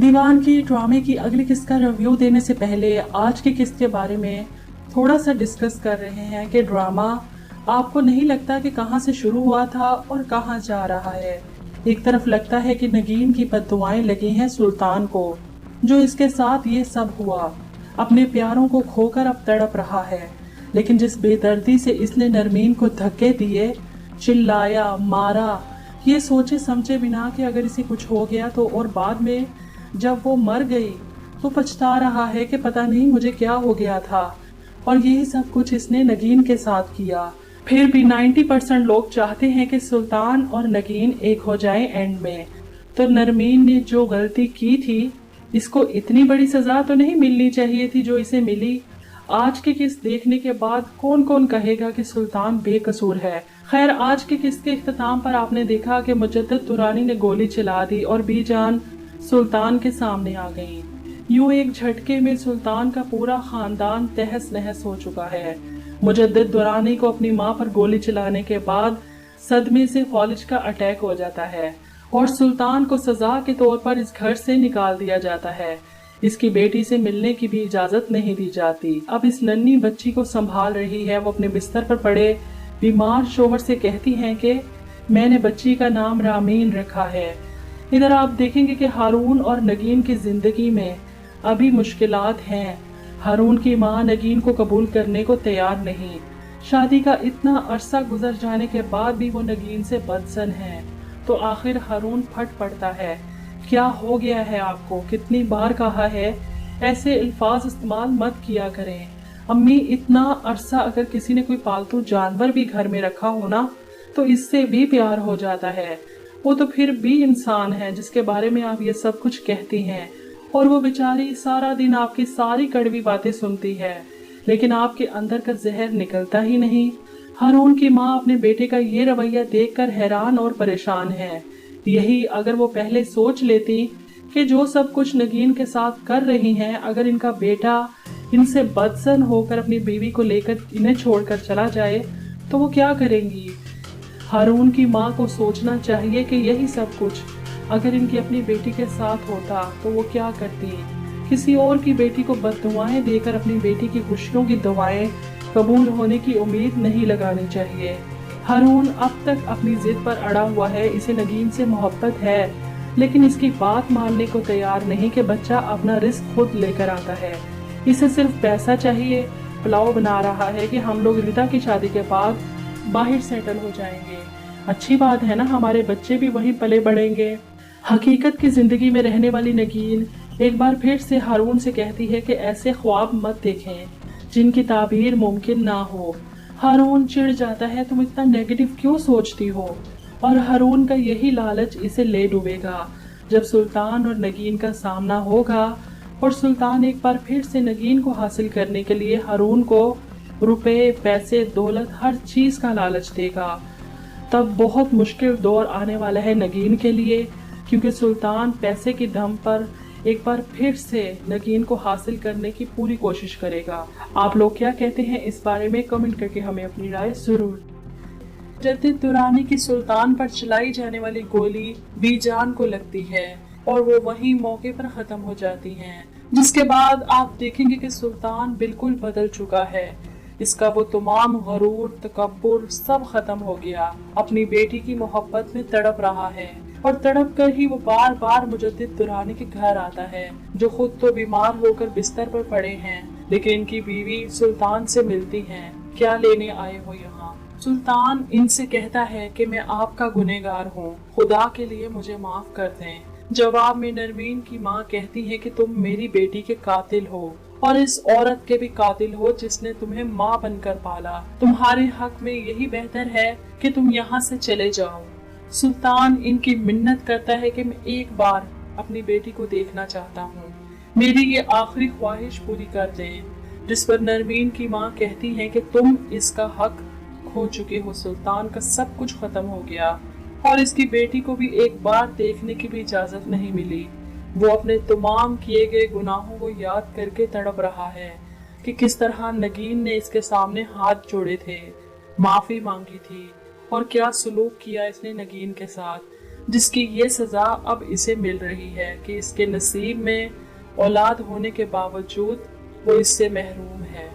दीवान की ड्रामे की अगली किस्त का रिव्यू देने से पहले आज की किस्त के बारे में थोड़ा सा डिस्कस कर रहे हैं कि ड्रामा आपको नहीं लगता कि कहाँ से शुरू हुआ था और कहाँ जा रहा है। एक तरफ लगता है कि नगीन की बद्दुआएं लगी हैं सुल्तान को, जो इसके साथ ये सब हुआ, अपने प्यारों को खोकर अब तड़प रहा है। लेकिन जिस बेदर्दी से इसने नरमीन को धक्के दिए, चिल्लाया, मारा, ये सोचे समझे बिना कि अगर इसे कुछ हो गया तो, और बाद में जब वो मर गई तो पछता रहा है कि पता नहीं मुझे क्या हो गया था। और यही सब कुछ इसने नगीन के साथ किया। फिर भी 90% लोग चाहते हैं कि सुल्तान और नगीन एक हो जाए एंड में। तो नरमीन ने जो गलती की थी, इसको इतनी बड़ी सजा तो नहीं मिलनी चाहिए थी जो इसे मिली। आज की किस्त देखने के बाद कौन कौन कहेगा कि सुल्तान बेकसूर है। खैर, आज की किस्त के इख्तिताम पर आपने देखा कि मुजद्दिद दुरानी ने गोली चला दी और बीजान सुल्तान के सामने आ गई। यूं एक झटके में सुल्तान का पूरा खानदान तहस नहस हो चुका है। मुजद्दिद दुरानी को अपनी मां पर गोली चलाने के बाद सदमे से फौलिज का अटैक हो जाता है और सुल्तान को सजा के तौर पर इस घर से निकाल दिया जाता है। इसकी बेटी से मिलने की भी इजाजत नहीं दी जाती। अब इस नन्ही बच्ची को संभाल रही है। वो अपने बिस्तर पर पड़े बीमार शोहर से कहती हैं कि मैंने बच्ची का नाम रामीन रखा है। इधर आप देखेंगे कि हारून और नगीन की जिंदगी में अभी मुश्किलात हैं। हारून की मां नगीन को कबूल करने को तैयार नहीं। शादी का इतना अरसा गुजर जाने के बाद भी वो नगीन से बदसन है। तो आखिर हारून फट पड़ता है, क्या हो गया है आपको? कितनी बार कहा है ऐसे अल्फाज इस्तेमाल मत किया करें। अम्मी, इतना अरसा अगर किसी ने कोई पालतू जानवर भी घर में रखा हो ना, तो इससे भी प्यार हो जाता है। वो तो फिर भी इंसान है जिसके बारे में आप ये सब कुछ कहती हैं। और वो बेचारी सारा दिन आपकी सारी कड़वी बातें सुनती है, लेकिन आपके अंदर का जहर निकलता ही नहीं। हारून की माँ अपने बेटे का ये रवैया देखकर हैरान और परेशान है। यही अगर वो पहले सोच लेती कि जो सब कुछ नगीन के साथ कर रही हैं, अगर इनका बेटा इनसे बदसन होकर अपनी बीवी को लेकर इन्हें छोड़कर चला जाए तो वो क्या करेंगी। हारून की माँ को सोचना चाहिए कि यही सब कुछ अगर इनकी अपनी बेटी के साथ होता तो वो क्या करती। किसी और की बेटी को बद्दुआएं देकर अपनी बेटी की खुशियों की दुआएं कबूल होने की उम्मीद नहीं लगानी चाहिए। हारून अब तक अपनी जिद पर अड़ा हुआ है। इसे नगीन से मोहब्बत है, लेकिन इसकी बात मानने को तैयार नहीं कि बच्चा अपना रिस्क खुद लेकर आता है। इसे सिर्फ पैसा चाहिए। पुलाव बना रहा है कि हम लोग रिता की शादी के बाद बाहर सेटल हो जाएंगे। अच्छी बात है ना, हमारे बच्चे भी वहीं पले बढ़ेंगे। हकीकत की जिंदगी में रहने वाली नगीन एक बार फिर से हारून से कहती है कि ऐसे ख्वाब मत देखें जिनकी ताबीर मुमकिन ना हो। हारून चिढ़ जाता है, तुम इतना नेगेटिव क्यों सोचती हो? और हारून का यही लालच इसे ले डूबेगा। जब सुल्तान और नगीन का सामना होगा और सुल्तान एक बार फिर से नगीन को हासिल करने के लिए हारून को रुपए, पैसे, दौलत, हर चीज का लालच देगा, तब बहुत मुश्किल दौर आने वाला है नगीन के लिए, क्योंकि सुल्तान पैसे की दम पर एक बार फिर से नगीन को हासिल करने की पूरी कोशिश करेगा। आप लोग क्या कहते हैं इस बारे में? कमेंट करके हमें अपनी राय जरूर। मुजद्दिद दुरानी की सुल्तान पर चलाई जाने वाली गोली बीजान को लगती है और वो वहीं मौके पर खत्म हो जाती हैं, जिसके बाद आप देखेंगे कि सुल्तान बिल्कुल बदल चुका है। इसका वो तमाम गरूर, तकब्बुर सब खत्म हो गया। अपनी बेटी की मोहब्बत में तड़प रहा है और तड़प कर ही वो बार बार मुजद्दिद दुरानी के घर आता है, जो खुद तो बीमार होकर बिस्तर पर पड़े हैं, लेकिन इनकी बीवी सुल्तान से मिलती हैं। क्या लेने आए हो यहाँ? सुल्तान इनसे कहता है कि मैं आपका गुनहगार हूँ, खुदा के लिए मुझे माफ कर दें। जवाब में नरमीन की माँ कहती है कि तुम मेरी बेटी के कातिल हो और इस औरत के भी कातिल हो जिसने तुम्हें माँ बनकर पाला। तुम्हारे हक में यही बेहतर है कि तुम यहाँ से चले जाओ। सुल्तान इनकी मिन्नत करता है कि मैं एक बार अपनी बेटी को देखना चाहता हूँ, मेरी ये आखिरी ख्वाहिश पूरी कर दें। जिस पर नरमीन की माँ कहती है कि तुम इसका हक खो चुके हो। सुल्तान का सब कुछ खत्म हो गया और इसकी बेटी को भी एक बार देखने की भी इजाजत नहीं मिली। वो अपने तमाम किए गए गुनाहों को याद करके तड़प रहा है कि किस तरह नगीन ने इसके सामने हाथ जोड़े थे, माफी मांगी थी और क्या सलूक किया इसने नगीन के साथ। जिसकी ये सजा अब इसे मिल रही है कि इसके नसीब में औलाद होने के बावजूद वो इससे महरूम है।